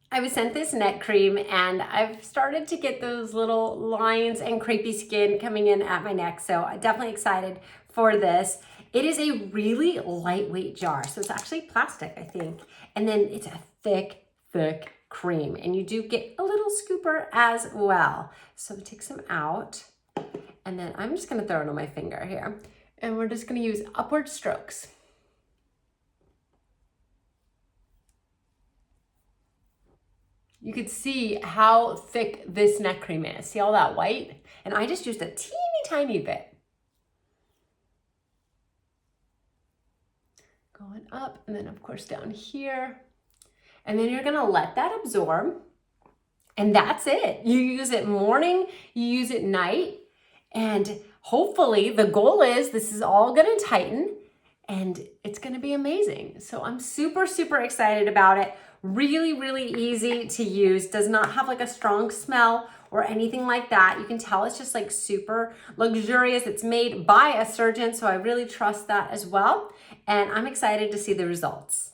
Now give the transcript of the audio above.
I was sent this neck cream and I've started to get those little lines and crepey skin coming in at my neck. So I'm definitely excited for this. It is a really lightweight jar. So it's actually plastic, I think. And then it's a thick cream. And you do get a little scooper as well. So take some out. And then I'm just gonna throw it on my finger here. And we're just gonna use upward strokes. You could see how thick this neck cream is. See all that white? And I just used a teeny tiny bit. Going up, and then of course down here. And then you're gonna let that absorb. And that's it. You use it morning, you use it night, and hopefully the goal is this is all gonna tighten and it's gonna be amazing. So I'm super excited about it. Really easy to use. Does not have like a strong smell or anything like that. You can tell it's just like super luxurious. It's made by a surgeon, so I really trust that as well. And I'm excited to see the results.